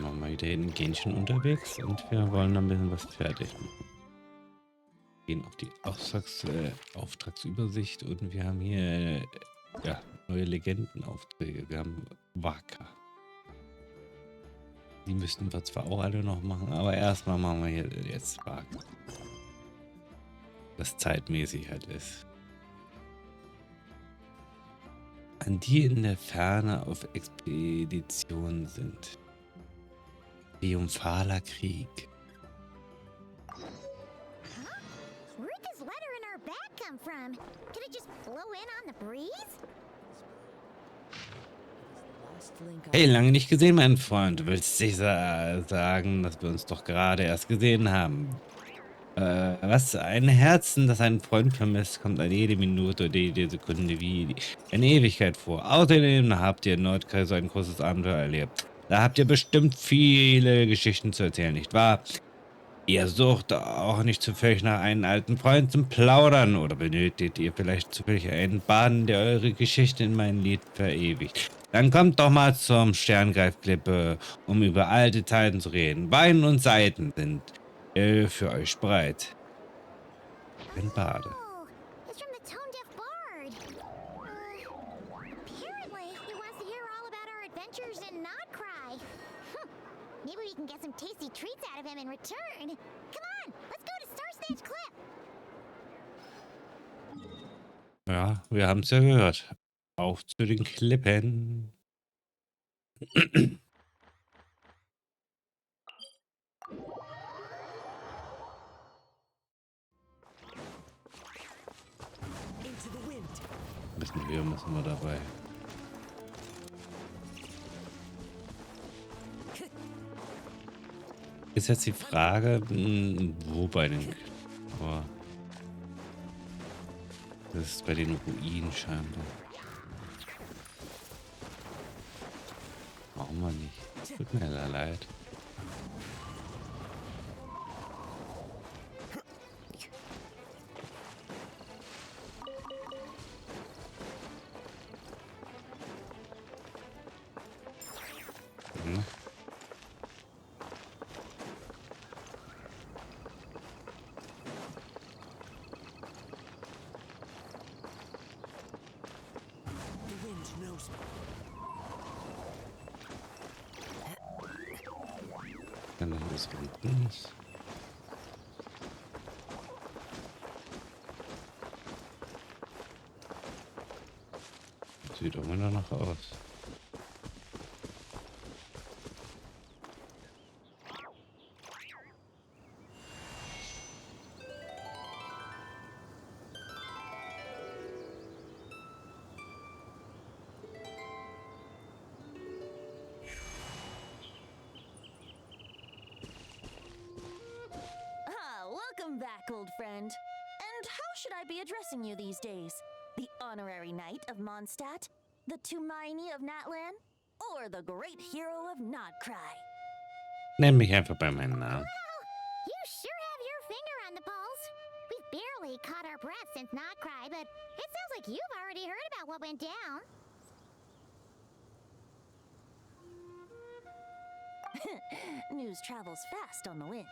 wir mal wieder in Genshin unterwegs und wir wollen ein bisschen was fertig machen. Gehen auf die Auftragsübersicht und wir haben hier ja, neue Legendenaufträge. Wir haben Waka. Die müssten wir zwar auch alle noch machen, aber erstmal machen wir hier jetzt Waka. Was zeitmäßig halt ist. An die in der Ferne auf Expedition sind. Triumphaler Krieg. Hey, lange nicht gesehen, mein Freund. Du willst sicher sagen, dass wir uns doch gerade erst gesehen haben. Was? Ein Herzen, das einen Freund vermisst, kommt an jede Minute oder jede Sekunde wie eine Ewigkeit vor. Außerdem habt ihr in Nordkreis so ein großes Abenteuer erlebt. Da habt ihr bestimmt viele Geschichten zu erzählen, nicht wahr? Ihr sucht auch nicht zufällig nach einem alten Freund zum Plaudern oder benötigt ihr vielleicht zufällig einen Baden, der eure Geschichte in mein Lied verewigt. Dann kommt doch mal zum Sterngreifklippe, um über alte Zeiten zu reden. Wein und Seiten sind für euch bereit. Ein Bade. Ja, wir haben es ja gehört. Auf zu den Klippen. Müssen wir dabei. Ist jetzt die Frage, wo bei den... Oh, das ist bei den Ruinen scheinbar. Warum wir nicht? Tut mir leid. Hm. Dann ist unten. Sieht auch immer noch aus. Welcome back, old friend. And how should I be addressing you these days? The honorary knight of Mondstadt? The Tumaini of Natlan? Or the great hero of Nodcry? Nenn mich einfach bei meinem Namen. Well, you sure have your finger on the pulse. We've barely caught our breath since Nodcry, but it sounds like you've already heard about what went down. News travels fast on the wind.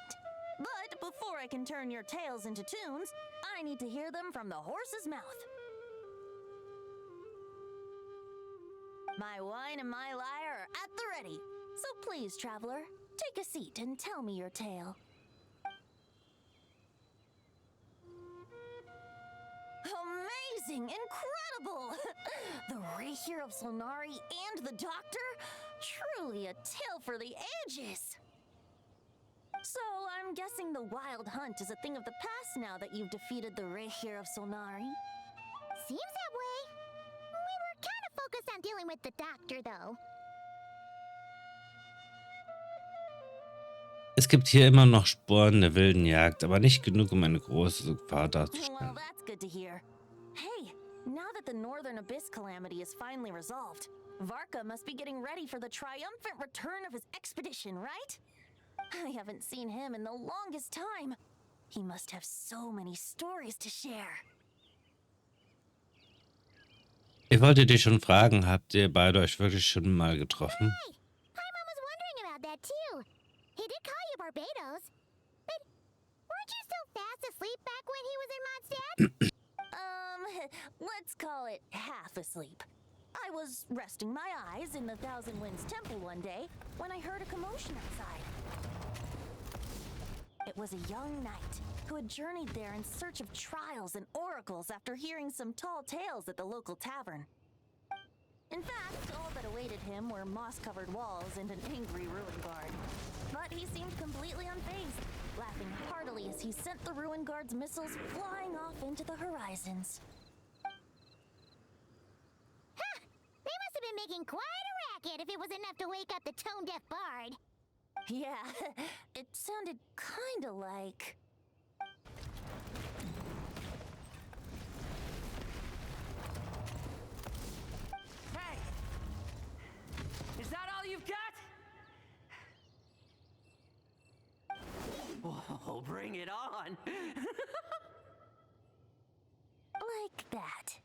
But before I can turn your tales into tunes, I need to hear them from the horse's mouth. My wine and my lyre are at the ready. So please, traveler, take a seat and tell me your tale. Amazing! Incredible! The regieren of Solnari and the doctor? Truly a tale for the ages! So, I'm guessing the wild hunt is a thing of the past now that you've defeated the regieren of Solnari? Seems that way. We were kind of focused on dealing with the doctor, though. Es gibt hier immer noch Spuren der wilden Jagd, aber nicht genug, um eine große Gefahr Well, darzustellen. that's good to hear. Hey, now that the Northern Abyss calamity is finally resolved, Varka must be getting ready for the triumphant return of his expedition, right? I haven't seen him in the longest time. He must have so many stories to share. Ich wollte dich schon fragen, habt ihr beide euch wirklich schon mal getroffen? Hey, Paimon was wondering about that, too. call it half asleep. I was resting my eyes in the Thousand Winds Temple one day when I heard a commotion outside. It was a young knight who had journeyed there in search of trials and oracles after hearing some tall tales at the local tavern. In fact, all that awaited him were moss-covered walls and an angry ruin guard. But he seemed completely unfazed, laughing heartily as he sent the ruin guard's missiles flying off into the horizons. Ha! They must have been making quite a racket if it was enough to wake up the tone-deaf bard. Yeah, it sounded kinda like... Hey! Is that all you've got? Oh, bring it on! like that.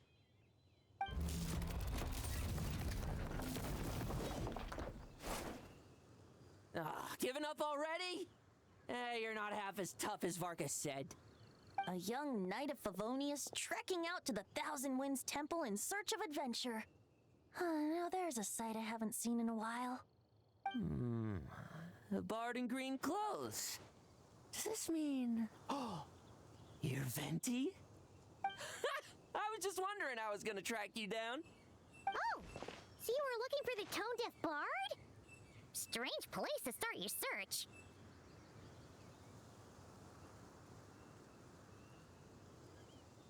Giving up already? You're not half as tough as Vargas said. A young knight of Favonius trekking out to the Thousand Winds Temple in search of adventure. Now there's a sight I haven't seen in a while. A bard in green clothes. Does this mean... Oh, you're Venti? I was just wondering I was gonna track you down. Oh, so you were looking for the tone-deaf bard? Strange place to start your search.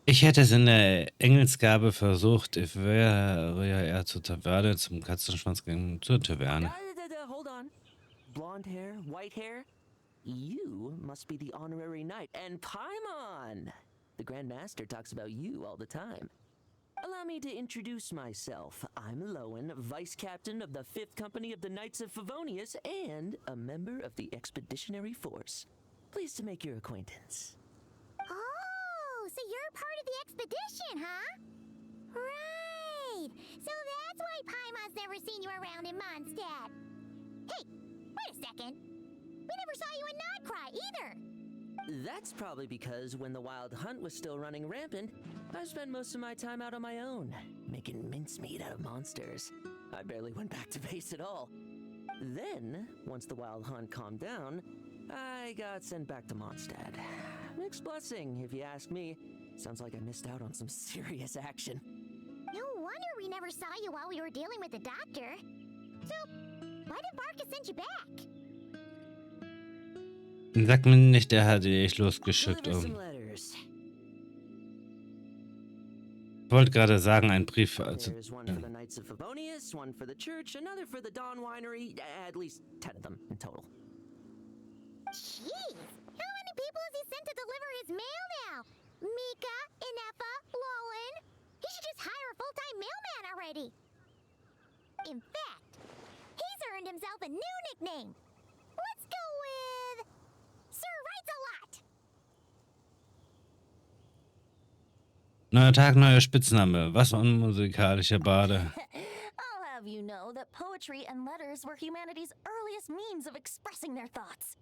Ich hätte es in der Engelsgabe versucht, ich wäre ja eher zur Taverne, zum Katzenschwanz gegangen, zur Taverne. Hold on. Blonde hair, white hair? You must be the honorary knight. And Paimon! The Grand Master talks about you all the time. Allow me to introduce myself. I'm Lowen, Vice Captain of the 5th Company of the Knights of Favonius and a member of the Expeditionary Force. Pleased to make your acquaintance. Oh, so you're part of the expedition, huh? Right. So that's why Paimon's never seen you around in Mondstadt. Hey, wait a second. We never saw you in Nodcry either. That's probably because when the Wild Hunt was still running rampant, I spent most of my time out on my own, making mincemeat out of monsters. I barely went back to base at all. Then, once the Wild Hunt calmed down, I got sent back to Mondstadt. Mixed blessing, if you ask me. Sounds like I missed out on some serious action. No wonder we never saw you while we were dealing with the doctor. So, why did Vargas send you back? Sag mir nicht, der hat dich losgeschickt, Deliver some letters. Ich wollte gerade sagen, ein Brief. Also, There's one for the Knights of Favonius, one for the church, another for the Dawn Winery, at least 10 of them in total. Jeez, how many people has he sent to deliver his mail now? Mika, Inefa, Lowen. He should just hire a full-time mailman already. In fact, he's earned himself a new nickname. Let's go with... Sir Writes a Lot. neuer Tag, neuer Spitzname. Was unmusikalische Bade. I'll have you know that poetry and letters were humanity's earliest means of expressing their thoughts.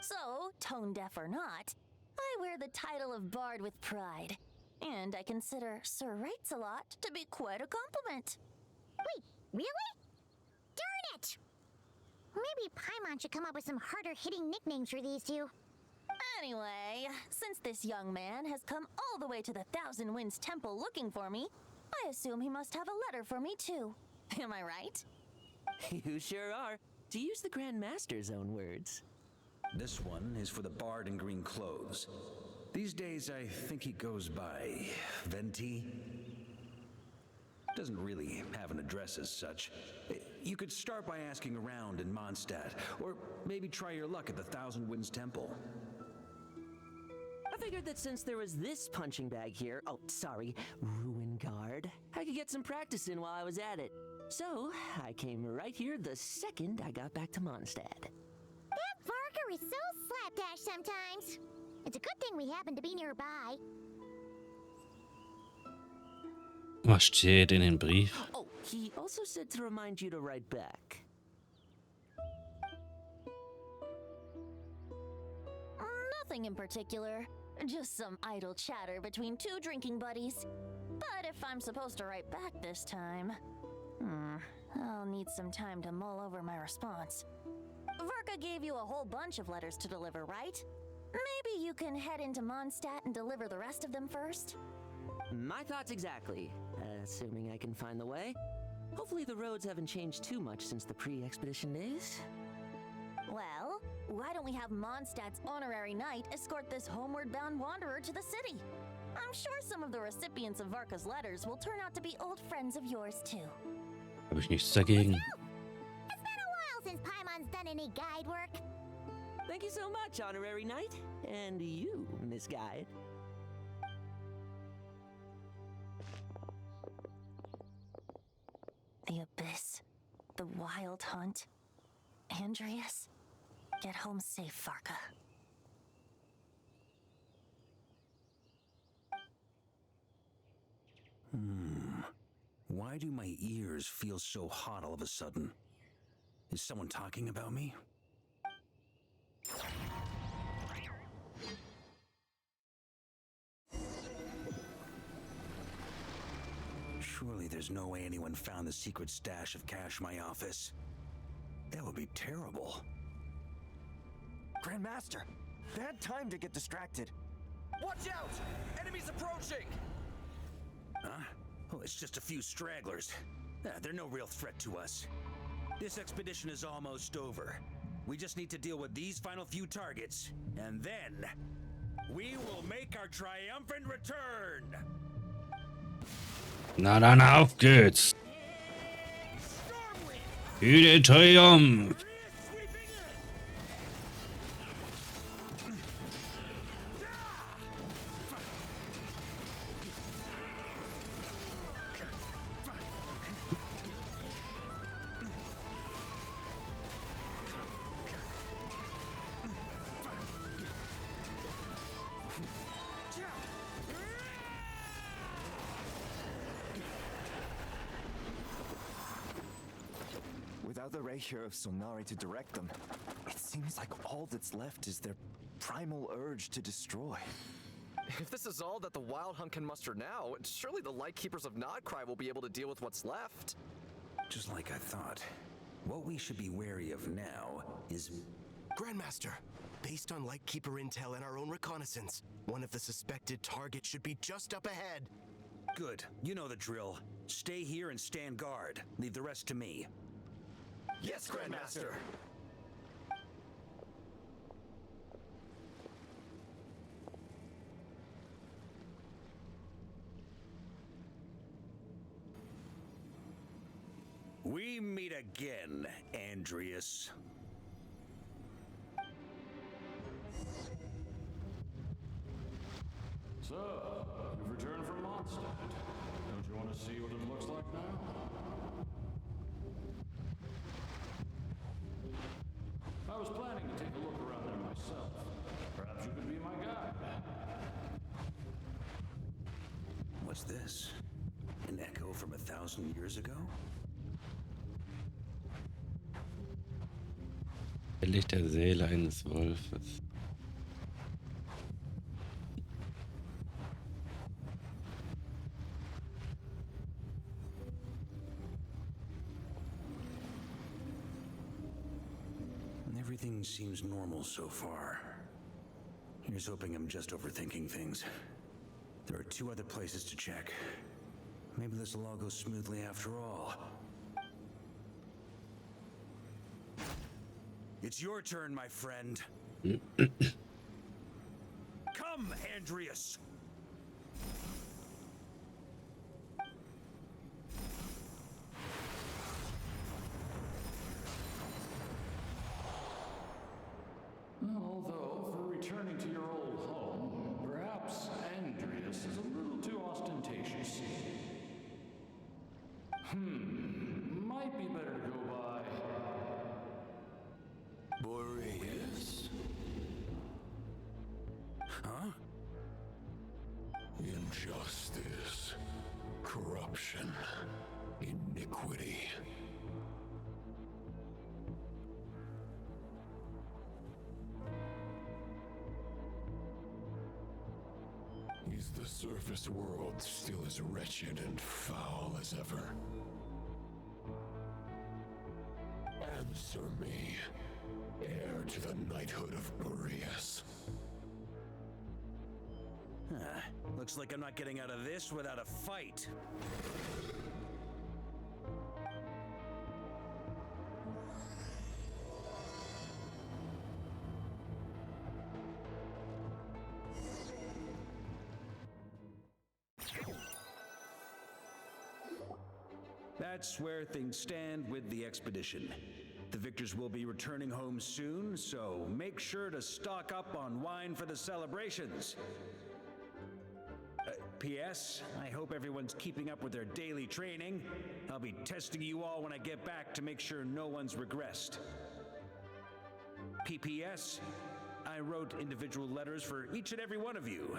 So, tone-deaf or not, I wear the title of Bard with pride. And I consider Sir Writes a Lot to be quite a compliment. Wait, really? Darn it! Maybe Paimon should come up with some harder-hitting nicknames for these two. Anyway, since this young man has come all the way to the Thousand Winds Temple looking for me, I assume he must have a letter for me too. Am I right? You sure are. To use the Grand Master's own words. This one is for the bard in green clothes. These days, I think he goes by Venti. Doesn't really have an address as such. You could start by asking around in Mondstadt, or maybe try your luck at the Thousand Winds Temple. I figured that since there was this punching bag here, oh, sorry, ruin guard, I could get some practice in while I was at it. So, I came right here the second I got back to Mondstadt. That Varga is so slapdash sometimes. It's a good thing we happen to be nearby. Was steht in dem Brief? Oh, he also said to remind you to write back. Nothing in particular. Just some idle chatter between two drinking buddies. But if I'm supposed to write back this time, I'll need some time to mull over my response. Varka gave you a whole bunch of letters to deliver, right? Maybe you can head into Mondstadt and deliver the rest of them first? My thoughts exactly, assuming I can find the way. Hopefully the roads haven't changed too much since the pre-expedition days. Well, why don't we have Mondstadt's honorary knight escort this homeward-bound wanderer to the city? I'm sure some of the recipients of Varka's letters will turn out to be old friends of yours, too. Habe ich nichts dagegen. It's been a while since Paimon's done any guide work. Thank you so much, Honorary Knight. And you, Miss Guide. The Abyss. The Wild Hunt. Andreas. Get home safe, Varka. Why do my ears feel so hot all of a sudden? Is someone talking about me? Surely there's no way anyone found the secret stash of cash in my office. That would be terrible. Grandmaster, bad time to get distracted. Watch out! Enemies approaching! Huh? Oh, it's just a few stragglers. They're no real threat to us. This expedition is almost over. We just need to deal with these final few targets, and then we will make our triumphant return! Na dann, auf geht's. Für den Triumph. Without the Regier of Solnari to direct them, it seems like all that's left is their primal urge to destroy. If this is all that the Wild Hunt can muster now, surely the Lightkeepers of Nodcry will be able to deal with what's left. Just like I thought. What we should be wary of now is... Grandmaster, based on Lightkeeper intel and our own reconnaissance, one of the suspected targets should be just up ahead. Good. You know the drill. Stay here and stand guard. Leave the rest to me. Yes, Grandmaster! We meet again, Andreas. So, you've returned from Mondstadt. Don't you want to see what it looks like now? I was planning to take a look around there myself. Perhaps you could be my guide. What's this? An echo from 1,000 years ago? Der Licht der Seele eines Wolfes. Everything seems normal so far. Here's hoping I'm just overthinking things. There are 2 other places to check. Maybe this will all go smoothly after all. It's your turn, my friend. Come, Andreas! Although, for returning to your old home, perhaps Andreas is a little too ostentatious. Might be better to go by... Boreas? Huh? Injustice, corruption, iniquity. Is the surface world still as wretched and foul as ever? Answer me, heir to the knighthood of Boreas. Looks like I'm not getting out of this without a fight. That's where things stand with the expedition. The victors will be returning home soon, so make sure to stock up on wine for the celebrations. P.S. I hope everyone's keeping up with their daily training. I'll be testing you all when I get back to make sure no one's regressed. P.P.S. I wrote individual letters for each and every one of you.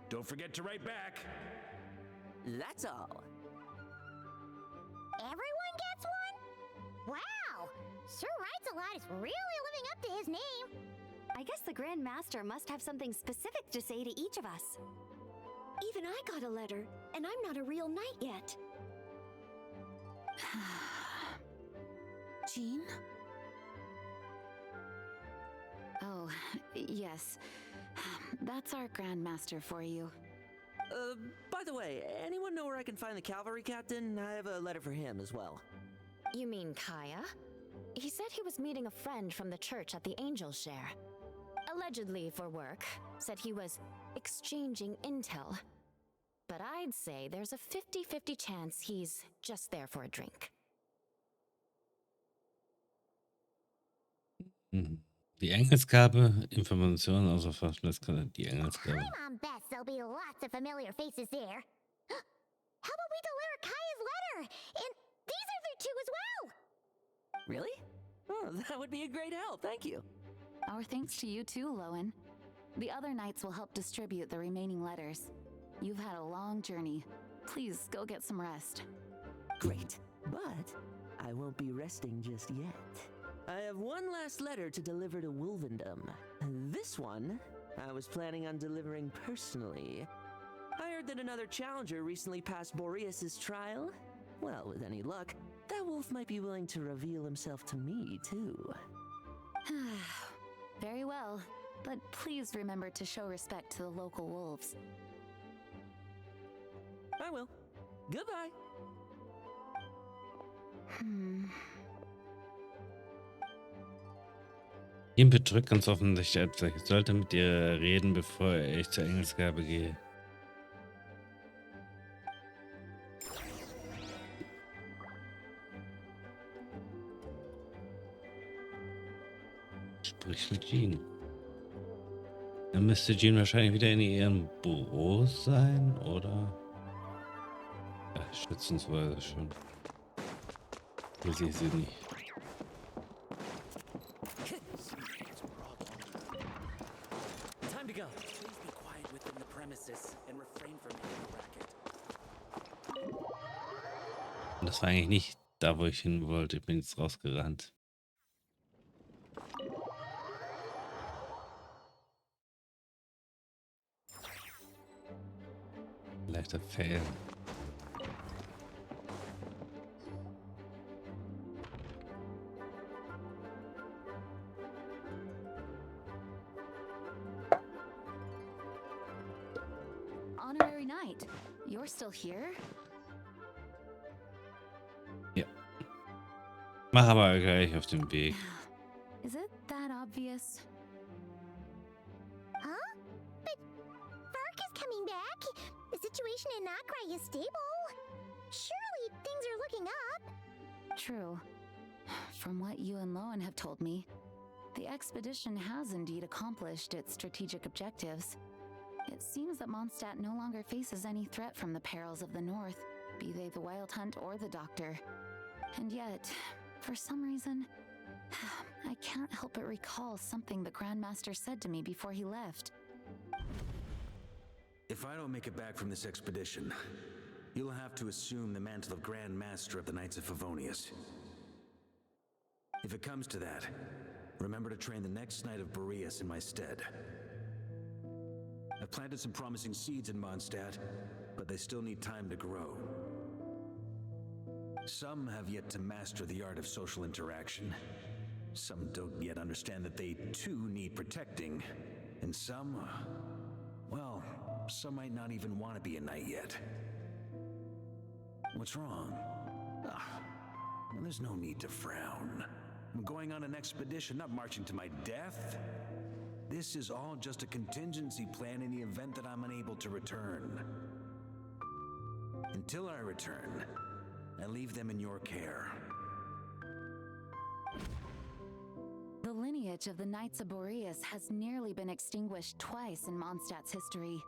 Don't forget to write back. That's all. Everyone gets one? Wow! Sir Writes-A-Lot is really living up to his name. I guess the Grand Master must have something specific to say to each of us. Even I got a letter, and I'm not a real knight yet. Jean? Oh, yes. That's our Grand Master for you. By the way, anyone know where I can find the cavalry captain? I have a letter for him as well. You mean Kaya? He said he was meeting a friend from the church at the Angel Share. Allegedly for work. Said he was exchanging intel. But I'd say there's a 50-50 chance he's just there for a drink. Die Engelsgabe, Informationen außer Verschlusskanal, die Engelsgabe. I'm on best there'll be lots of familiar faces there. How about we deliver Kaya's letter? And these other two as well! Really? Oh, that would be a great help, thank you. Our thanks to you too, Lowen. The other knights will help distribute the remaining letters. You've had a long journey. Please go get some rest. Great, but I won't be resting just yet. I have one last letter to deliver to Wolvendom. This one, I was planning on delivering personally. I heard that another challenger recently passed Boreas' trial. Well, with any luck, that wolf might be willing to reveal himself to me, too. Very well, but please remember to show respect to the local wolves. I will. Goodbye. Ihm bedrückt ganz offensichtlich etwas. Ich sollte mit ihr reden, bevor ich zur Engelsgabe gehe. Sprich mit Jean. Dann müsste Jean wahrscheinlich wieder in ihrem Büro sein, oder? Ja, schätzungsweise schon. Hier sehe ich sie nicht. Time to go. Please be quiet within the premises and refrain from making a racket. Das war eigentlich nicht da, wo ich hin wollte. Ich bin jetzt rausgerannt. Leichter Fail. Honorary Knight, you're still here? Ja. Mach aber gleich auf dem Weg. Is it that obvious? Huh? But Vark is coming back. The situation in Nokrai is stable. Surely things are looking up. True. From what you and Lowen have told me, the expedition has indeed accomplished its strategic objectives. It seems that Mondstadt no longer faces any threat from the perils of the North, be they the Wild Hunt or the Doctor. And yet, for some reason, I can't help but recall something the Grandmaster said to me before he left. If I don't make it back from this expedition, you'll have to assume the mantle of Grand Master of the Knights of Favonius. If it comes to that, remember to train the next Knight of Boreas in my stead. I've planted some promising seeds in Mondstadt, but they still need time to grow. Some have yet to master the art of social interaction. Some don't yet understand that they too need protecting. And some, well, some might not even want to be a knight yet. What's wrong? Well, there's no need to frown. I'm going on an expedition, not marching to my death. This is all just a contingency plan in the event that I'm unable to return. Until I return, I leave them in your care. The lineage of the Knights of Boreas has nearly been extinguished twice in Mondstadt's history.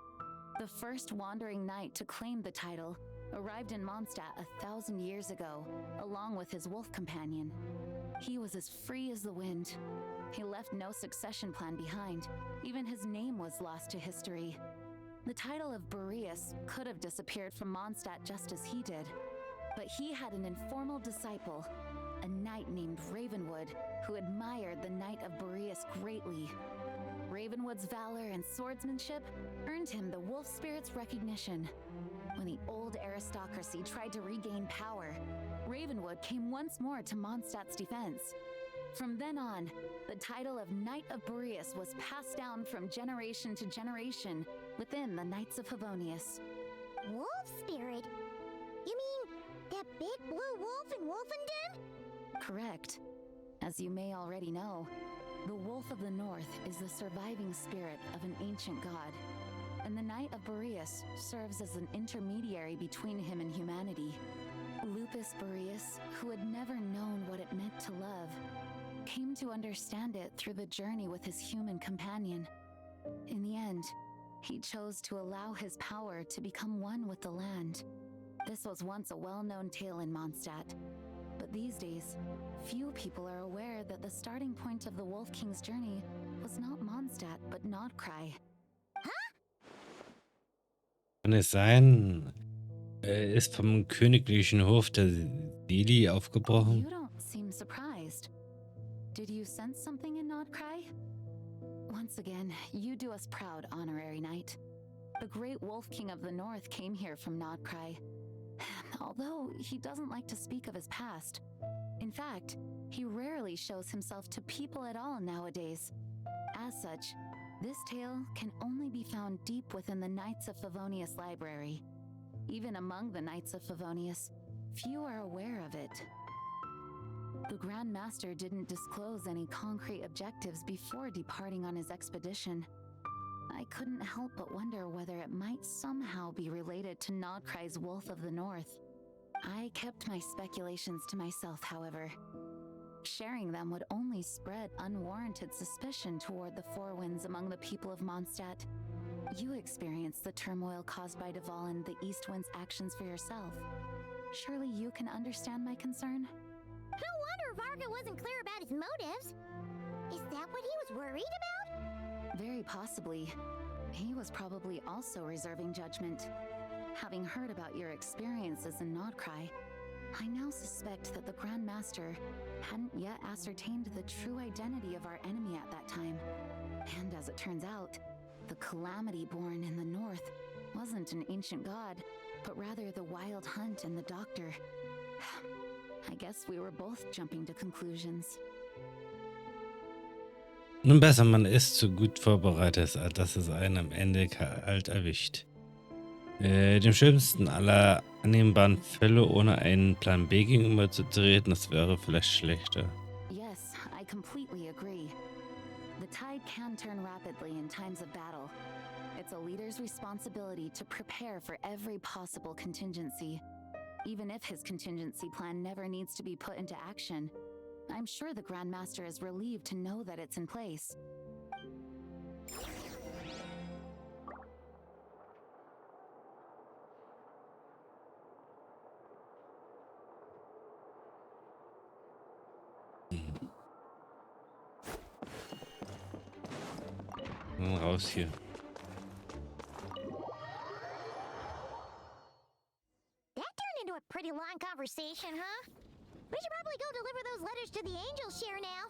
The first wandering knight to claim the title arrived in Mondstadt 1,000 years ago, along with his wolf companion. He was as free as the wind. He left no succession plan behind. Even his name was lost to history. The title of Boreas could have disappeared from Mondstadt just as he did. But he had an informal disciple, a knight named Ravenwood, who admired the Knight of Boreas greatly. Ravenwood's valor and swordsmanship earned him the wolf spirit's recognition. When the old aristocracy tried to regain power, Ravenwood came once more to Mondstadt's defense. From then on, the title of Knight of Boreas was passed down from generation to generation within the Knights of Favonius. Wolf spirit? You mean that big blue wolf in Wolfenden? Correct. As you may already know, the Wolf of the North is the surviving spirit of an ancient god, and the Knight of Boreas serves as an intermediary between him and humanity. Lupus Boreas, who had never known what it meant to love, came to understand it through the journey with his human companion. In the end, he chose to allow his power to become one with the land. This was once a well-known tale in Mondstadt, but these days, few people are aware that the starting point of the Wolf King's journey was not Mondstadt, but Nordkrai. Kann es sein, er ist vom königlichen Hof der Sili aufgebrochen? You don't seem surprised. Did you sense something in Nordkrai? Once again, you do us proud, Honorary Knight. The great Wolf King of the North came here from Nordkrai. Although he doesn't like to speak of his past. In fact, he rarely shows himself to people at all nowadays. As such, this tale can only be found deep within the Knights of Favonius library. Even among the Knights of Favonius, few are aware of it. The Grand Master didn't disclose any concrete objectives before departing on his expedition. I couldn't help but wonder whether it might somehow be related to Nordkrai's Wolf of the North. I kept my speculations to myself, however. Sharing them would only spread unwarranted suspicion toward the Four Winds among the people of Mondstadt. You experienced the turmoil caused by Dvalin, the East Wind's actions for yourself. Surely you can understand my concern? No wonder Varga wasn't clear about his motives. Is that what he was worried about? Very possibly. He was probably also reserving judgment. Having heard about your experiences in Nordkrai, I now suspect that the Grand Master hadn't yet ascertained the true identity of our enemy at that time. And as it turns out, the calamity born in the north wasn't an ancient god, but rather the Wild Hunt and the Doctor. I guess we were both jumping to conclusions. Nun besser, man ist so gut vorbereitet, als dass es einen am Ende kalt erwischt. Dem schlimmsten aller annehmbaren Fälle, ohne einen Plan B gegenüberzutreten, das wäre vielleicht schlechter. Yes, I completely agree. The tide can turn rapidly in times of battle. It's a leader's responsibility to prepare for every possible contingency. Even if his contingency plan never needs to be put into action, I'm sure the Grand Master is relieved to know that it's in place. Raus hier. That turned into a pretty long conversation, huh? We should probably go deliver those letters to the Angels share now.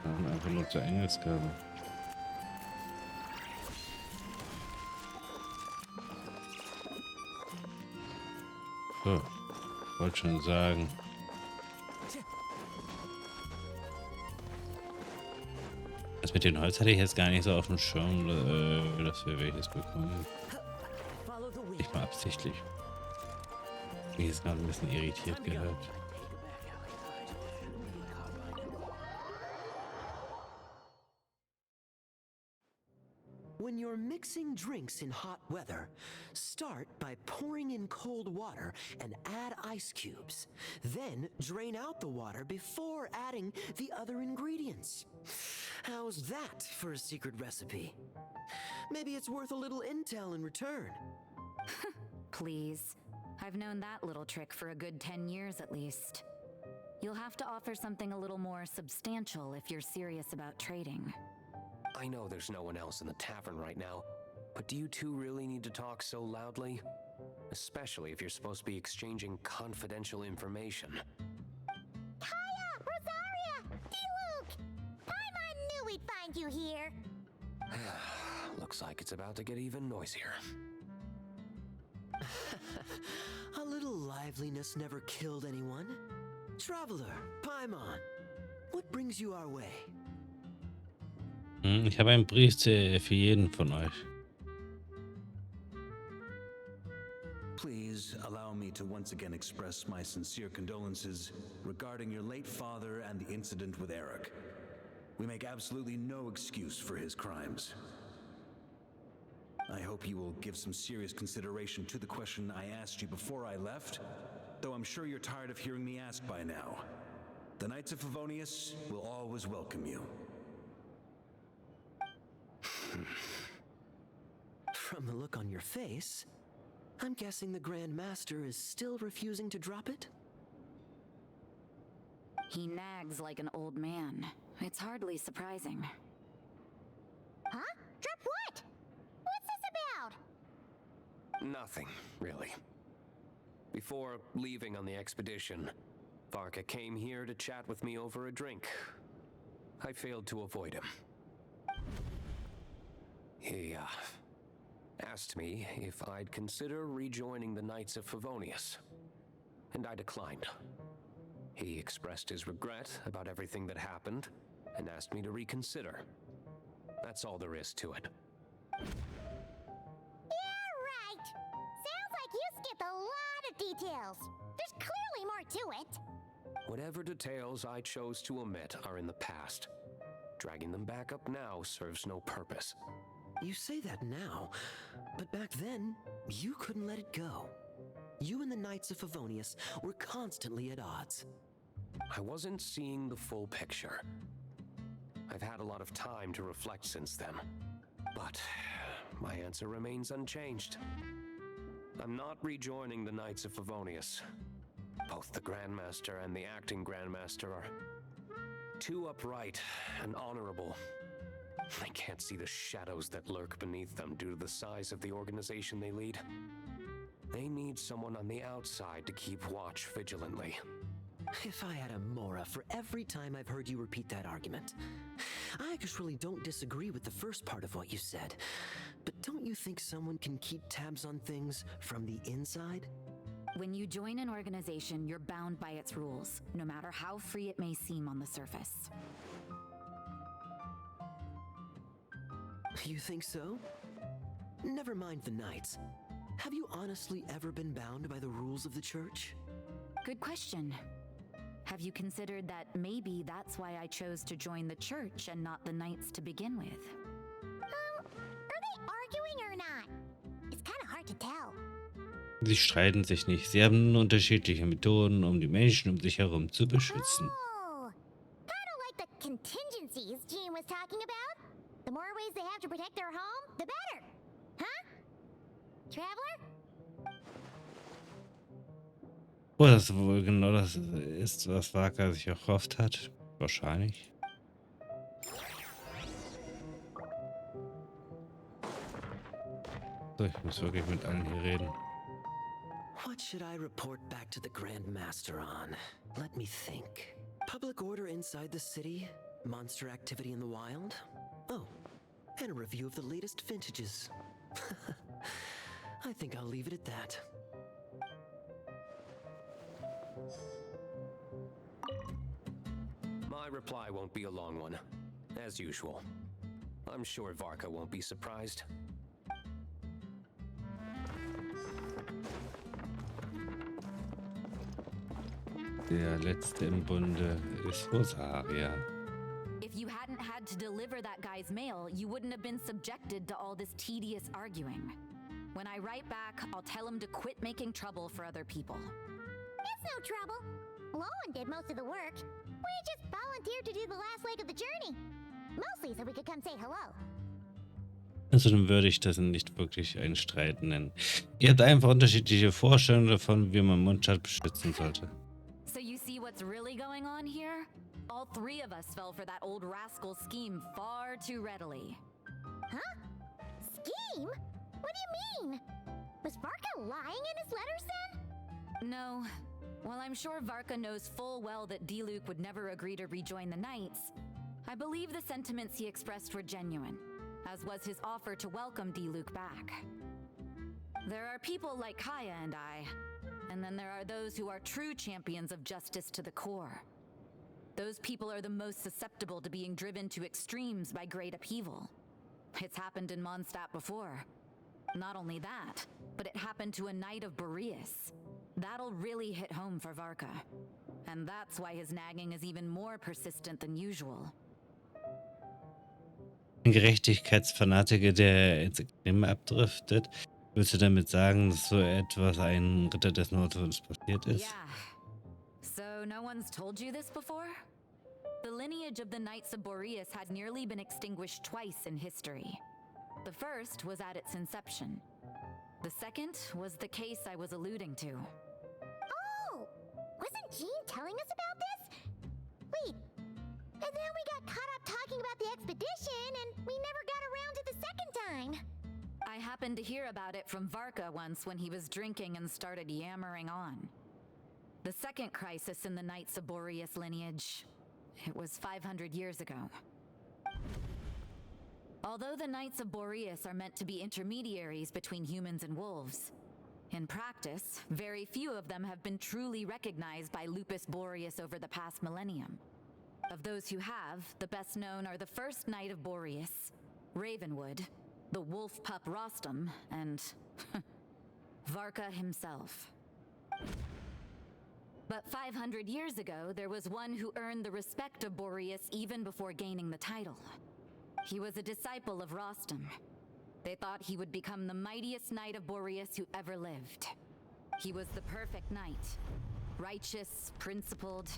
Einfach nur zur Engelsgabe. So, wollte schon sagen. Das mit dem Holz hatte ich jetzt gar nicht so auf dem Schirm, dass wir welches bekommen. Nicht mal absichtlich. Mich jetzt gerade ein bisschen irritiert gehört. When you're mixing drinks in hot weather, start by pouring in cold water and add ice cubes. Then drain out the water before adding the other ingredients. How's that for a secret recipe? Maybe it's worth a little intel in return. Please. I've known that little trick for a good 10 years at least. You'll have to offer something a little more substantial if you're serious about trading. I know there's no one else in the tavern right now, but do you two really need to talk so loudly? Especially if you're supposed to be exchanging confidential information. Hiya, Rosaria! D-Luke! Paimon knew we'd find you here. Looks like it's about to get even noisier. A little liveliness never killed anyone. Traveler, Paimon, what brings you our way? Ich habe einen Brief für jeden von euch. Please allow me to once again express my sincere condolences regarding your late father and the incident with Eric. We make absolutely no excuse for his crimes. I hope you will give some serious consideration to the question I asked you before I left, though I'm sure you're tired of hearing me ask by now. The Knights of Favonius will always welcome you. From the look on your face, I'm guessing the Grand Master is still refusing to drop it? He nags like an old man. It's hardly surprising. Huh? Drop what? What's this about? Nothing, really. Before leaving on the expedition, Varka came here to chat with me over a drink. I failed to avoid him. He, asked me if I'd consider rejoining the Knights of Favonius, and I declined. He expressed his regret about everything that happened, and asked me to reconsider. That's all there is to it. Yeah, right. Sounds like you skipped a lot of details. There's clearly more to it. Whatever details I chose to omit are in the past. Dragging them back up now serves no purpose. You say that now, but back then, you couldn't let it go. You and the Knights of Favonius were constantly at odds. I wasn't seeing the full picture. I've had a lot of time to reflect since then, but my answer remains unchanged. I'm not rejoining the Knights of Favonius. Both the Grandmaster and the acting Grandmaster are too upright and honorable. I can't see the shadows that lurk beneath them due to the size of the organization they lead. They need someone on the outside to keep watch vigilantly. If I had a Mora for every time I've heard you repeat that argument. I actually don't disagree with the first part of what you said, but don't you think someone can keep tabs on things from the inside? When you join an organization, you're bound by its rules, no matter how free it may seem on the surface. You think so? Never mind the Knights. Have you honestly ever been bound by the rules of the Church? Good question. Have you considered that maybe that's why I chose to join the Church and not the Knights to begin with? Are they arguing or not? It's kind of hard to tell. Sie streiten sich nicht. Sie haben nur unterschiedliche Methoden, um die Menschen um sich herum zu beschützen. Oh, kind of like the contingencies Gene was talking about. The more ways they have to protect their home, the better. Huh? Traveler? Oh, das wohl genau das ist, was Varka sich erhofft hat. Wahrscheinlich. So, ich muss wirklich mit allen hier reden. What should I report back to the Grand Master on? Let me think. Public order inside the city? Monster activity in the wild? Oh, and a review of the latest vintages. I think I'll leave it at that. My reply won't be a long one, as usual. I'm sure Varka won't be surprised. Der letzte im Bunde ist Rosaria. If you hadn't had to deliver that guy's mail, you wouldn't have been subjected to all this tedious arguing. When I write back, I'll tell him to quit making trouble for other people. It's no trouble. Lowen did most of the work. We just volunteered to do the last leg of the journey. Mostly so we could come say hello. Also dann würde ich das nicht wirklich einen Streit nennen. Ihr habt einfach unterschiedliche Vorstellungen davon, wie man Mundschutz beschützen sollte. So you see what's really going on here? All three of us fell for that old rascal's scheme far too readily. Huh? Scheme? What do you mean? Was Varka lying in his letters then? No. While I'm sure Varka knows full well that Diluc would never agree to rejoin the Knights, I believe the sentiments he expressed were genuine, as was his offer to welcome Diluc back. There are people like Kaya and I, and then there are those who are true champions of justice to the core. Those people are the most susceptible to being driven to extremes by great upheaval. It's happened in Mondstadt before. Not only that, but it happened to a Knight of Boreas. That'll really hit home for Varka. And that's why his nagging is even more persistent than usual. Ein Gerechtigkeitsfanatiker, der ins Extreme abdriftet. Willst du damit sagen, dass so etwas ein Ritter des Nordens passiert ist? Yeah. So no one's told you this before? The lineage of the Knights of Boreas had nearly been extinguished twice in history. The first was at its inception. The second was the case I was alluding to. Oh! Wasn't Jean telling us about this? Wait, and then we got caught up talking about the expedition and we never got around to the second time. I happened to hear about it from Varka once when he was drinking and started yammering on. The second crisis in the Knights of Boreas lineage, it was 500 years ago. Although the Knights of Boreas are meant to be intermediaries between humans and wolves, in practice, very few of them have been truly recognized by Lupus Boreas over the past millennium. Of those who have, the best known are the first Knight of Boreas, Ravenwood, the wolf pup Rostam, and Varka himself. But 500 years ago, there was one who earned the respect of Boreas even before gaining the title. He was a disciple of Rostam. They thought he would become the mightiest Knight of Boreas who ever lived. He was the perfect knight. Righteous, principled.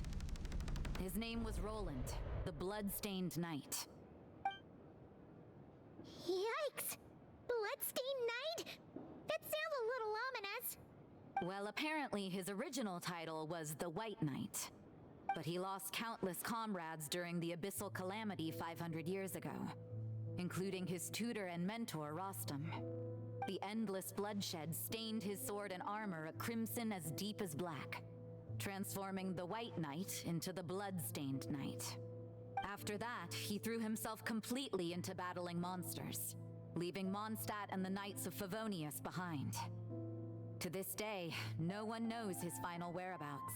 His name was Roland, the blood-stained knight. Yikes! Bloodstained Knight? That sounds a little ominous. Well, apparently his original title was the White Knight. But he lost countless comrades during the Abyssal Calamity 500 years ago, including his tutor and mentor, Rostam. The endless bloodshed stained his sword and armor a crimson as deep as black, transforming the White Knight into the Blood-Stained Knight. After that, he threw himself completely into battling monsters, leaving Mondstadt and the Knights of Favonius behind. To this day, no one knows his final whereabouts.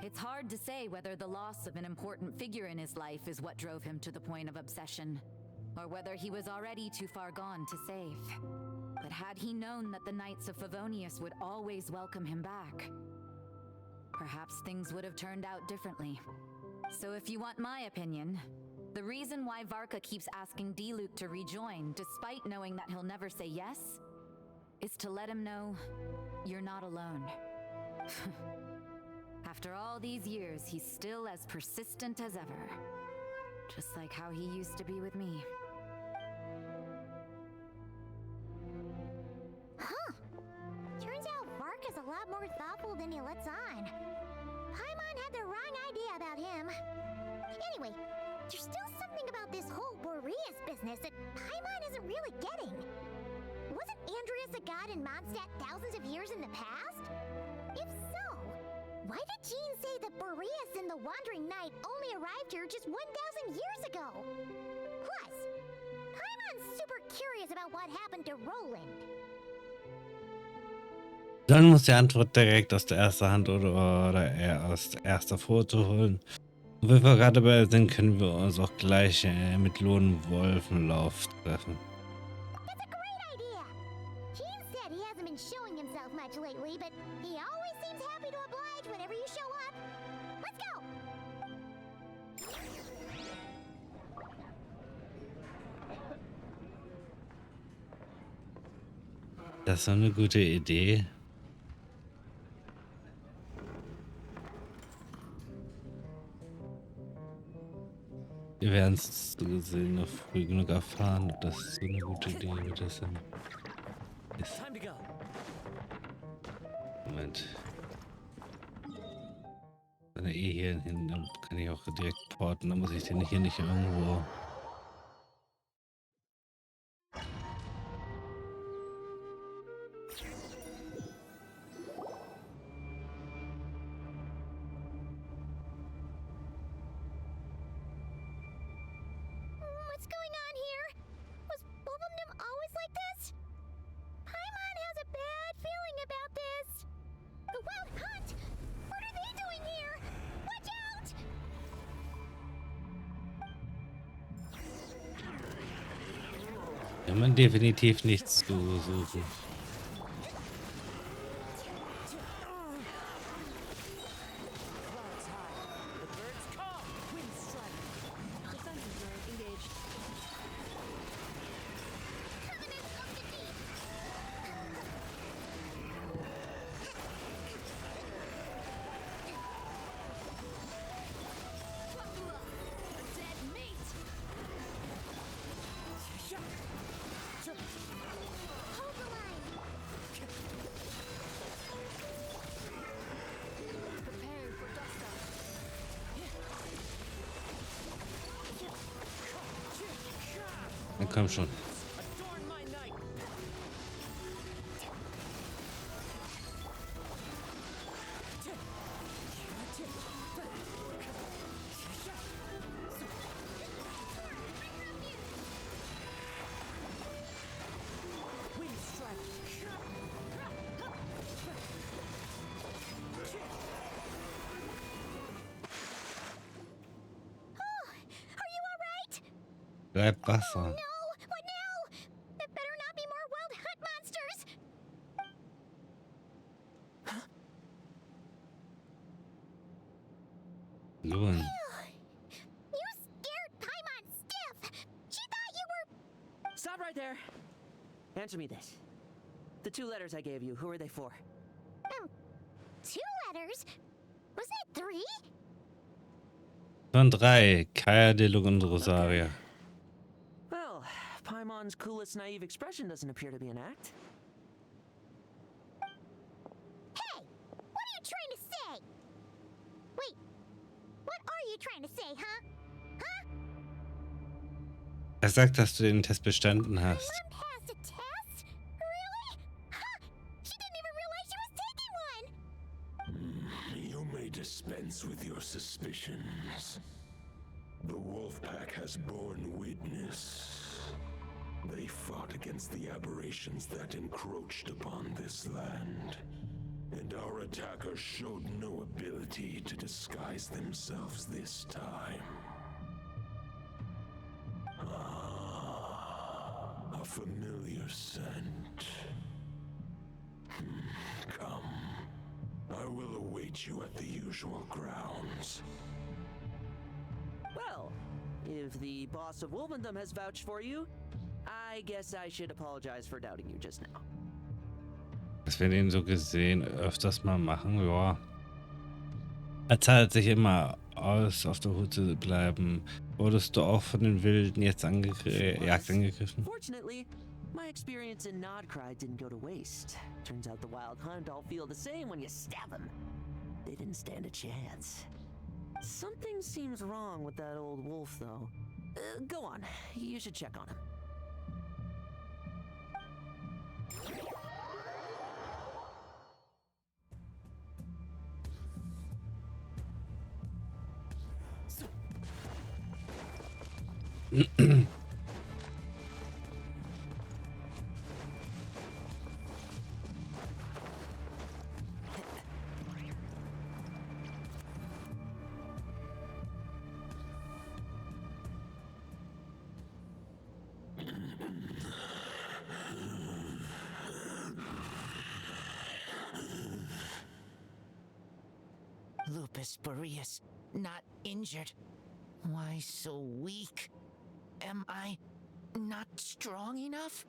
It's hard to say whether the loss of an important figure in his life is what drove him to the point of obsession, or whether he was already too far gone to save. But had he known that the Knights of Favonius would always welcome him back, perhaps things would have turned out differently. So if you want my opinion, the reason why Varka keeps asking Diluc to rejoin, despite knowing that he'll never say yes, is to let him know you're not alone. After all these years, he's still as persistent as ever. Just like how he used to be with me. Huh. Turns out Varka's a lot more thoughtful than he lets on. Paimon had the wrong idea about him. Anyway, there's still something about this whole Boreas business that Paimon isn't really getting. Wasn't Andreas a god in Mondstadt thousands of years in the past? If so, why did Jean say that Boreas and the Wandering Knight only arrived here just 1,000 years ago? Plus, Paimon's super curious about what happened to Roland. Dann muss die Antwort direkt aus der ersten Hand oder eher aus erster Foto holen. Und wenn wir gerade dabei sind, können wir uns auch gleich mit Lohnwolfenlauf treffen. That's a great idea! Jean said he hasn't been showing himself much lately, but he always seems happy to oblige whenever you show up. Let's go! Das ist eine gute Idee. Wir werden es so gesehen noch früh genug erfahren, ob das so eine gute Idee wird. Das ist. Time to go. Moment. Wenn er eh hier hin, dann kann ich auch direkt porten. Dann muss ich den hier nicht irgendwo. What's going on here? Was Wolfendom always like this? Paimon has a bad feeling about this. The Wild Hunt? What are they doing here? Watch out! Wir haben definitiv nichts zu suchen. Na komm schon. Bleib Wasser. No! What now? There better not be more Wild Hunt monsters! Lohn. You scared Paimon stiff! She thought you were... Stop right there. Answer me this. The 2 letters I gave you, who are they for? 2 letters? Wasn't it 3? Von 3. Kaya, Delug und Rosaria. Well, Paimon's coolest naive expression doesn't appear to be an act. Hey! What are you trying to say? Wait, what are you trying to say, huh? Huh? Er sagt, dass du den Test bestanden hast. Mom passed a test? Really? Huh! She didn't even realize she was taking one! You may dispense with your suspicions. The Wolfpack has borne witness. They fought against the aberrations that encroached upon this land. And our attackers showed no ability to disguise themselves this time. A familiar scent. Come. I will await you at the usual grounds. Well, if the boss of Wolfendom has vouched for you, I guess I should apologize for doubting you just now. Dass wir den so gesehen öfters mal machen, ja. Er zahlt sich immer aus, auf der Hut zu bleiben. Wurdest du auch von den Wilden jetzt Jagd angegriffen? Fortunately, my experience in Nodcry didn't go to waste. Turns out the Wild Hunt all feel the same when you stab them. They didn't stand a chance. Something seems wrong with that old wolf, though. Go on, you should check on him. Lupus Boreas, not injured. Why so weak? Am I not strong enough?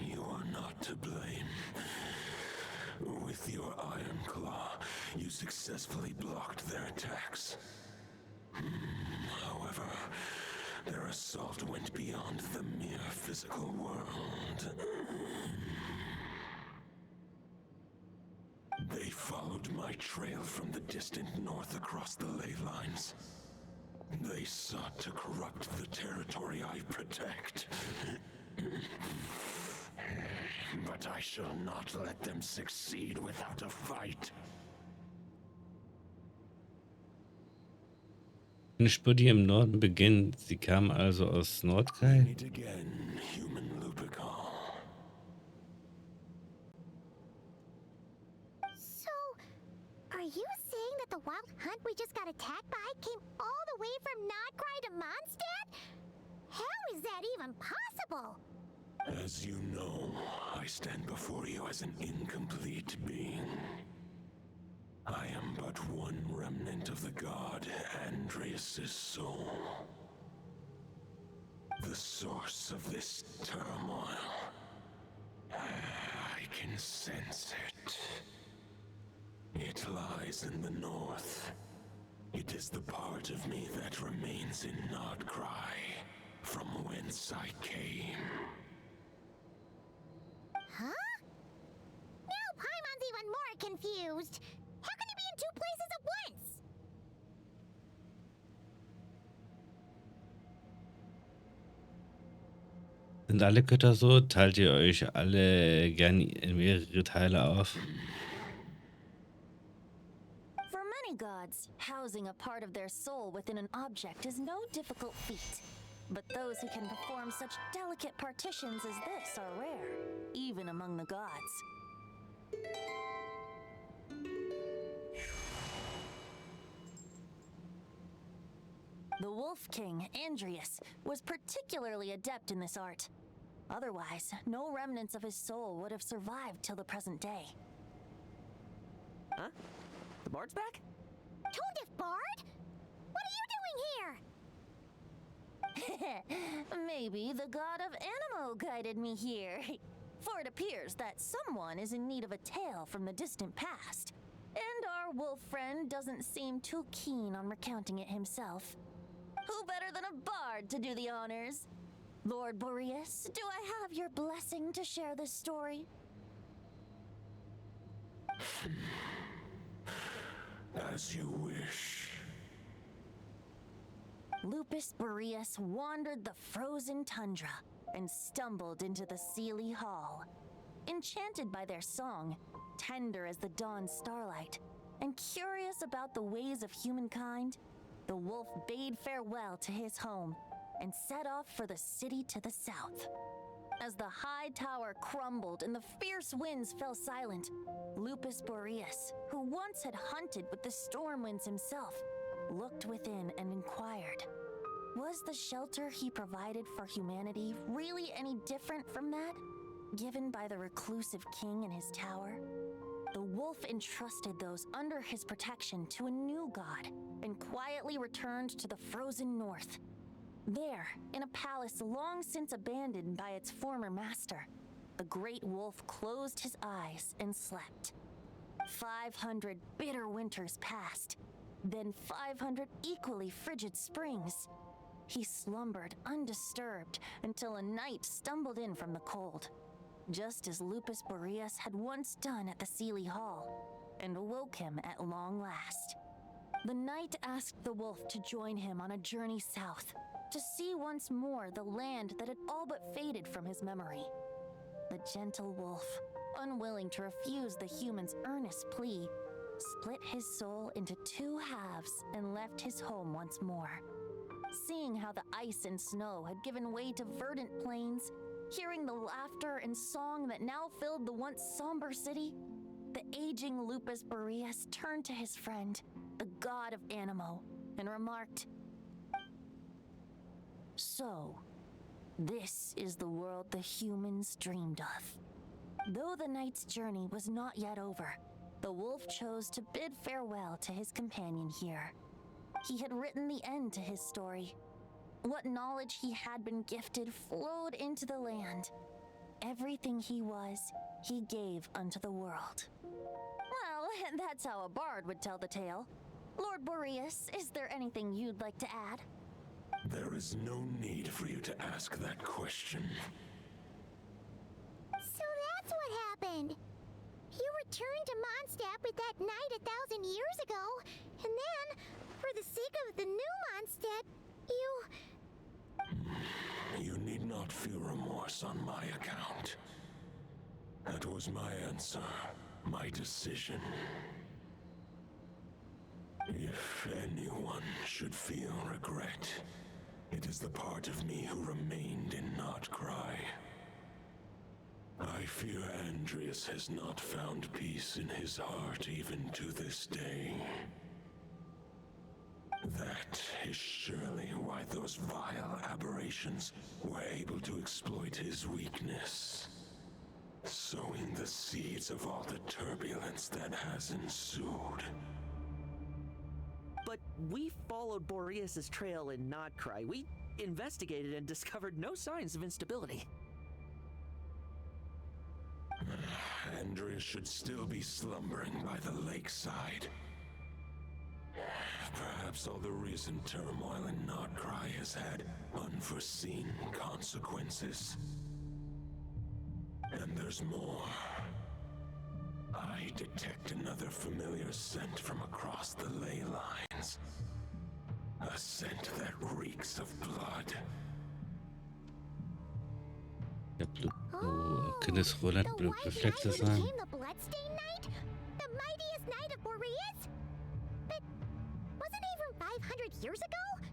You are not to blame. With your iron claw, you successfully blocked their attacks. However, their assault went beyond the mere physical world. They followed my trail from the distant north across the ley lines. They sought to corrupt the territory I protect. But I shall not let them succeed without a fight. Eine Spur, die im Norden beginnt. Sie kam also aus Nordkreis. Meet again, human Lupical. So, are you saying that the wild hunt we just got attacked by came all the way from Nordkreis to Mondstadt? How is that even possible? As you know, I stand before you as an incomplete being. I am but one remnant of the god Andreas's soul. The source of this turmoil. I can sense it. It lies in the north. It is the part of me that remains in Nordkreis, from whence I came. Huh? Now Paimon's even more confused. How can he be in two places at once? Sind alle Götter so? Teilt ihr euch alle gern in mehrere Teile auf? For many gods, housing a part of their soul within an object is no difficult feat. But those who can perform such delicate partitions as this are rare, even among the gods. The Wolf King, Andreas, was particularly adept in this art. Otherwise, no remnants of his soul would have survived till the present day. Huh? The bard's back? Tondif Bard? What are you doing here? Maybe the god of Animo guided me here. For it appears that someone is in need of a tale from the distant past. And our wolf friend doesn't seem too keen on recounting it himself. Who better than a bard to do the honors? Lord Boreas, do I have your blessing to share this story? As you wish. Lupus Boreas wandered the frozen tundra and stumbled into the Sealy Hall. Enchanted by their song, tender as the dawn starlight, and curious about the ways of humankind, the wolf bade farewell to his home and set off for the city to the south. As the high tower crumbled and the fierce winds fell silent, Lupus Boreas, who once had hunted with the storm winds himself, looked within and inquired, was the shelter he provided for humanity really any different from that given by the reclusive king in his tower? The wolf entrusted those under his protection to a new god and quietly returned to the frozen north. There, in a palace long since abandoned by its former master, the great wolf closed his eyes and slept. 500 bitter winters passed, then 500 equally frigid springs. He slumbered undisturbed until a night stumbled in from the cold, just as Lupus Boreas had once done at the Sealy Hall, and awoke him at long last. The night asked the wolf to join him on a journey south, to see once more the land that had all but faded from his memory. The gentle wolf, unwilling to refuse the human's earnest plea, split his soul into two halves and left his home once more. Seeing how the ice and snow had given way to verdant plains, hearing the laughter and song that now filled the once somber city, the aging Lupus Boreas turned to his friend, the god of Animo, and remarked, "So, this is the world the humans dreamed of." Though the knight's journey was not yet over, the wolf chose to bid farewell to his companion here. He had written the end to his story. What knowledge he had been gifted flowed into the land. Everything he was, he gave unto the world. Well, that's how a bard would tell the tale. Lord Boreas, is there anything you'd like to add? There is no need for you to ask that question. So that's what happened. You returned to Mondstadt with that knight 1,000 years ago, and then, for the sake of the new Mondstadt, You need not feel remorse on my account. That was my answer, my decision. If anyone should feel regret, it is the part of me who remained in Notcry. I fear Andreas has not found peace in his heart even to this day. That is surely why those vile aberrations were able to exploit his weakness, sowing the seeds of all the turbulence that has ensued. But we followed Boreas' trail in Notcry. We investigated and discovered no signs of instability. Andreas should still be slumbering by the lakeside. Perhaps all the recent turmoil in Notcry has had unforeseen consequences. And there's more. I detect another familiar scent from across the ley lines. A scent that reeks of blood. Der Blut. Oh, könnte es Roland Blutbefleckte sein? became the Bloodstained Knight? The mightiest knight of Boreas? But wasn't he from 500 years ago?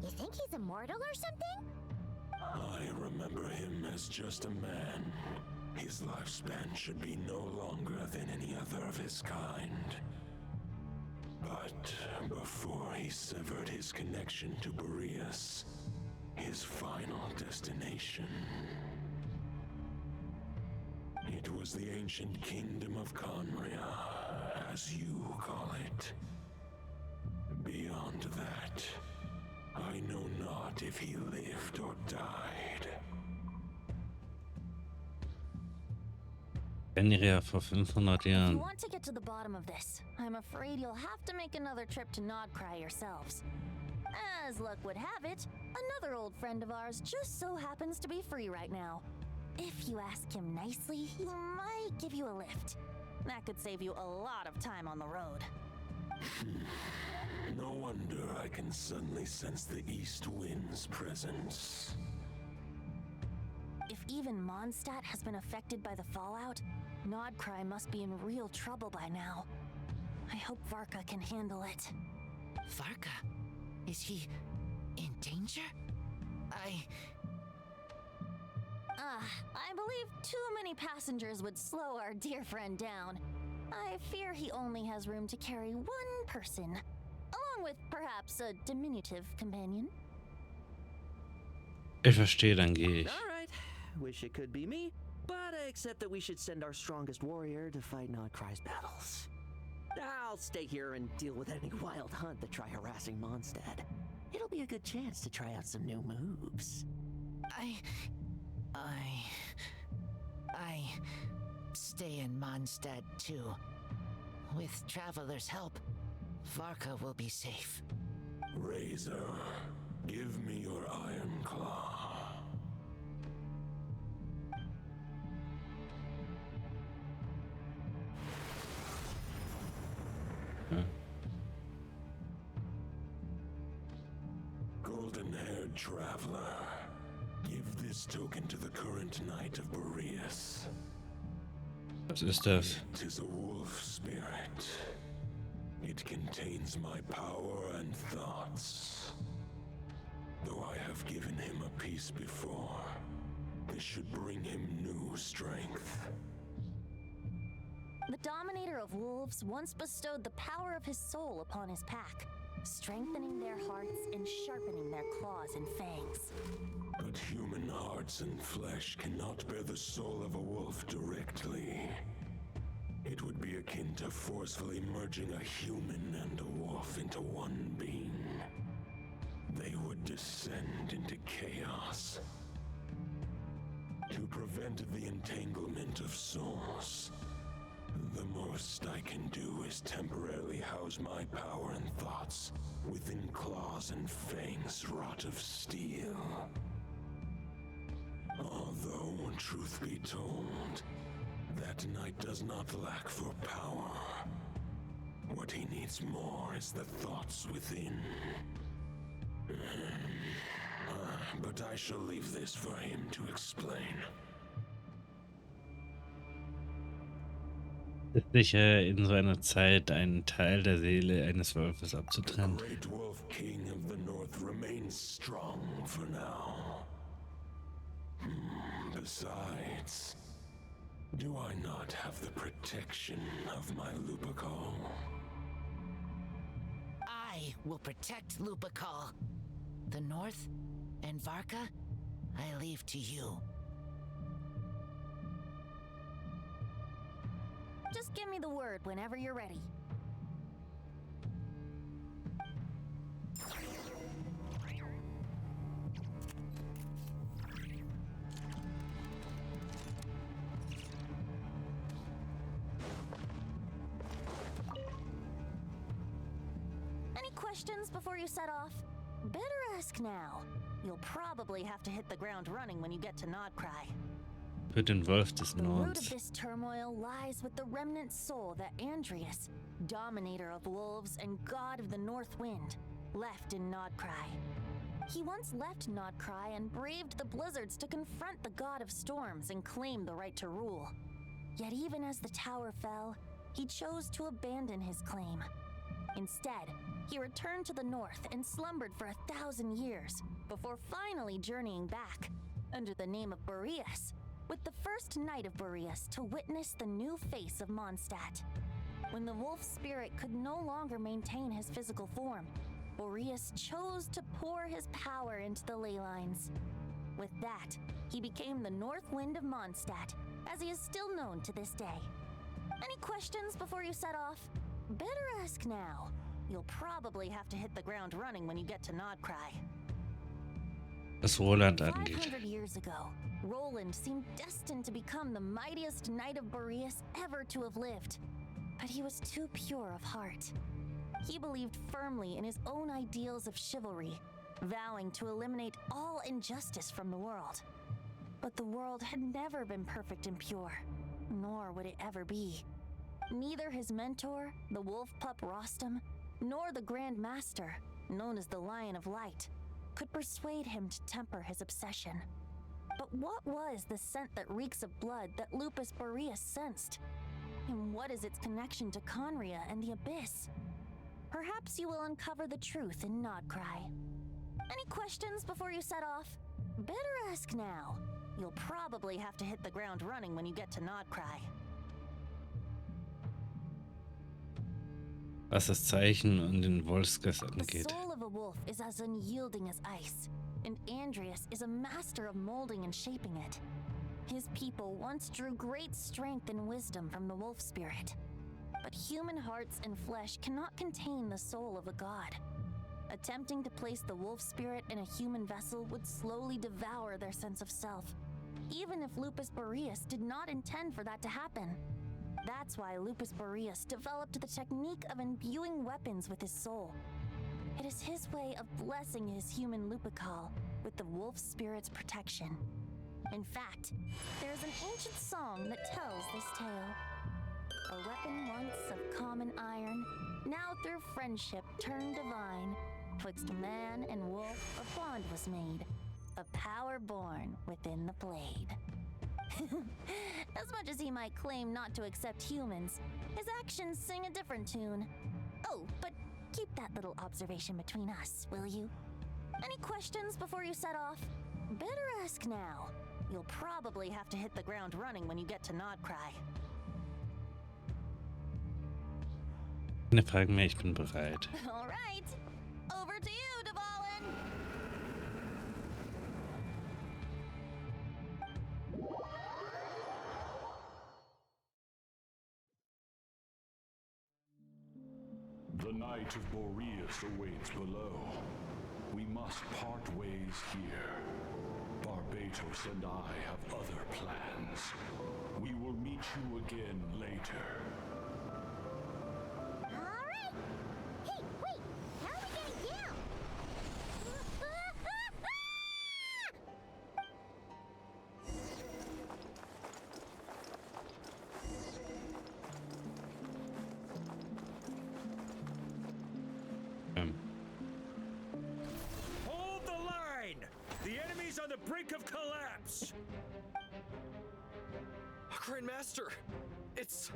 You think he's immortal or something? I remember him as just a man. His lifespan should be no longer than any other of his kind. But before he severed his connection to Boreas, his final destination, it was the ancient kingdom of Conria, as you call it. Beyond that, I know not if he lived or died. Fenrir vor 500 If you Jahren. want to get to the bottom of this, I'm afraid you'll have to make another trip to Nodcry yourselves. As luck would have it, another old friend of ours just so happens to be free right now. If you ask him nicely, he might give you a lift. That could save you a lot of time on the road. No wonder I can suddenly sense the east wind's presence. If even Mondstadt has been affected by the fallout, Nodcry must be in real trouble by now. I hope Varka can handle it. Varka? Is he in danger? I believe too many passengers would slow our dear friend down. I fear he only has room to carry one person, along with perhaps a diminutive companion. Ich verstehe, dann gehe ich. Alright, wish it could be me, but I accept that we should send our strongest warrior to fight Nodcry's battles. I'll stay here and deal with any wild hunt that try harassing Mondstadt. It'll be a good chance to try out some new moves. I stay in Mondstadt too. With Traveler's help, Varka will be safe. Razor, give me your iron claw. Golden-haired traveler, give this token to the current knight of Boreas. Was ist das? It is a wolf spirit. It contains my power and thoughts. Though I have given him a piece before, this should bring him new strength. The dominator of wolves once bestowed the power of his soul upon his pack, strengthening their hearts and sharpening their claws and fangs. But human hearts and flesh cannot bear the soul of a wolf directly. It would be akin to forcefully merging a human and a wolf into one being. They would descend into chaos. To prevent the entanglement of souls, the most I can do is temporarily house my power and thoughts within claws and fangs wrought of steel. Although, truth be told, that knight does not lack for power. What he needs more is the thoughts within. But I shall leave this for him to explain. Ist sicher in so einer Zeit einen Teil der Seele eines Wolfes abzutrennen. The great wolf king of the north remains strong for now. Besides, do I not have the protection of my Lupical? I will protect Lupikal. The North and Varka, I leave to you. Just give me the word whenever you're ready. Any questions before you set off? Better ask now. You'll probably have to hit the ground running when you get to Nodcry. Für den Wolf des The root of Nordens. this turmoil lies with the remnant soul that Andreas, dominator of wolves and god of the north wind, left in Nodcry. He once left Nodcry and braved the blizzards to confront the god of storms and claim the right to rule. Yet even as the tower fell, he chose to abandon his claim. Instead, he returned to the north and slumbered for 1,000 years before finally journeying back, under the name of Boreas, with the first knight of Boreas to witness the new face of Mondstadt. When the wolf spirit could no longer maintain his physical form, Boreas chose to pour his power into the ley lines. With that, he became the North Wind of Mondstadt, as he is still known to this day. Any questions before you set off? Better ask now. You'll probably have to hit the ground running when you get to Nodcry. Was Roland angeht. 500 years ago, Roland seemed destined to become the mightiest knight of Boreas ever to have lived. But he was too pure of heart. He believed firmly in his own ideals of chivalry, vowing to eliminate all injustice from the world. But the world had never been perfect and pure, nor would it ever be. Neither his mentor, the wolf pup Rostam, nor the Grand Master, known as the Lion of Light, could persuade him to temper his obsession. But what was the scent that reeks of blood that Lupus Boreas sensed? And what is its connection to Conria and the Abyss? Perhaps you will uncover the truth in Nodcry. Any questions before you set off? Better ask now. You'll probably have to hit the ground running when you get to Nodcry. Was das Zeichen und den Wolfsgeist The angeht. soul of a wolf is as unyielding as ice, and Andreas is a master of molding and shaping it. His people once drew great strength and wisdom from the wolf spirit. But human hearts and flesh cannot contain the soul of a god. Attempting to place the wolf spirit in a human vessel would slowly devour their sense of self, even if Lupus Boreas did not intend for that to happen. That's why Lupus Boreas developed the technique of imbuing weapons with his soul. It is his way of blessing his human Lupical with the wolf spirit's protection. In fact, there is an ancient song that tells this tale. A weapon once of common iron, now through friendship turned divine. Twixt man and wolf a bond was made, a power born within the blade. As much as he might claim not to accept humans, his actions sing a different tune. Oh, but keep that little observation between us, will you? Any questions before you set off? Better ask now. You'll probably have to hit the ground running when you get to Nodcry. Keine Fragen mehr, ich bin bereit. All right. Over to you, Dvalin. The night of Boreas awaits below. We must part ways here. Barbatos and I have other plans. We will meet you again later. Alright! Hey, wait! How are we getting down? Hold the line! The enemy's on the brink of collapse! Grandmaster! It's...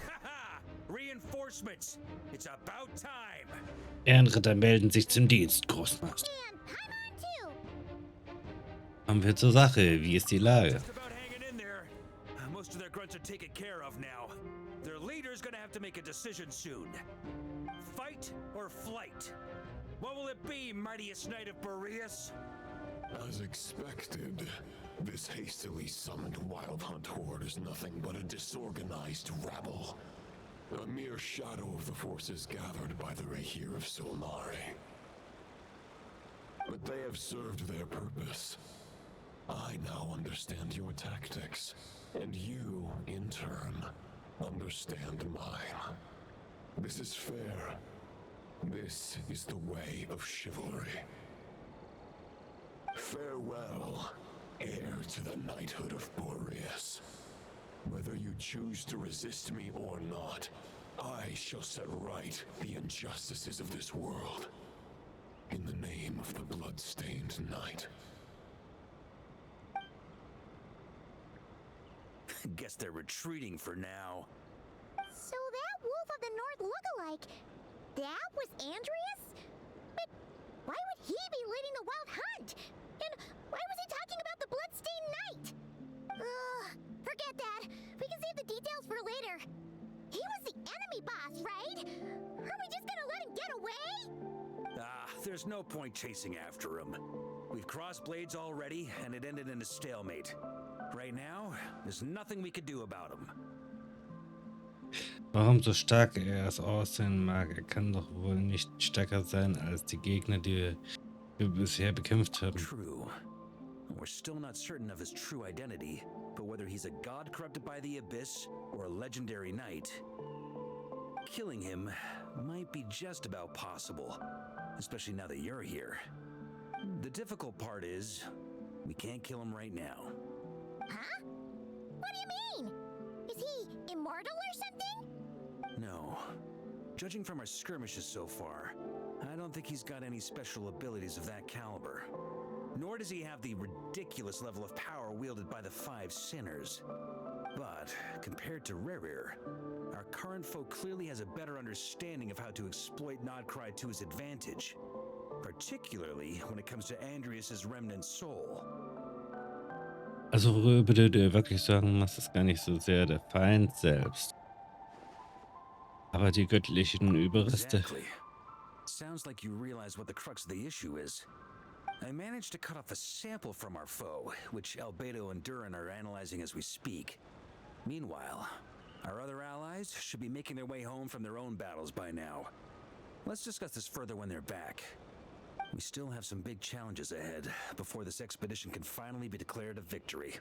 Haha! Reinforcements! It's about time! Ehrenritter melden sich zum Dienst, Großmeister. And Paimon too! Kommen wir zur Sache. Wie ist die Lage? Just about hanging in there. Most of their grunts are taken care of now. Their leader's gonna have to make a decision soon. Fight or flight? What will it be, mightiest knight of Boreas? As expected, this hastily summoned wild hunt horde is nothing but a disorganized rabble. A mere shadow of the forces gathered by the Regier of Solnari. But they have served their purpose. I now understand your tactics, and you, in turn, understand mine. This is fair. This is the way of chivalry. Farewell, heir to the knighthood of Boreas. Whether you choose to resist me or not, I shall set right the injustices of this world. In the name of the blood-stained knight. Guess they're retreating for now. So that Wolf of the North lookalike, that was Andreas? But why would he be leading the wild hunt? And why was he talking about the bloodstained knight? Forget that. We can save the details for later. He was the enemy boss, right? Are we just gonna let him get away? There's no point chasing after him. We've crossed blades already, and it ended in a stalemate. Right now, there's nothing we could do about him. Warum so stark er es aussehen mag, er kann doch wohl nicht stärker sein als die Gegner, die wir bisher bekämpft haben. True. We're still not certain of his true identity, but whether he's a god corrupted by the abyss or a legendary knight, killing him might be just about possible, especially now that you're here. The difficult part is, we can't kill him right now. Huh? What do you mean? Is he immortal or something? No. Judging from our skirmishes so far, I don't think he's got any special abilities of that caliber. Nor does he have the ridiculous level of power wielded by the Five Sinners. But, compared to Rerir, our current foe clearly has a better understanding of how to exploit Nodcry to his advantage. Particularly when it comes to Andreas' remnant soul. Also worüber du wirklich sagen musst, ist gar nicht so sehr der Feind selbst. Aber die göttlichen Überreste. Exactly. Sounds like you realize what the crux of the issue is. I managed to cut off a sample from our foe, which Albedo and Durin are analyzing as we speak. Meanwhile, our other allies should be making their way home from their own battles by now. Let's discuss this further when they're back. We still have some big challenges ahead before this expedition can finally be declared a victory.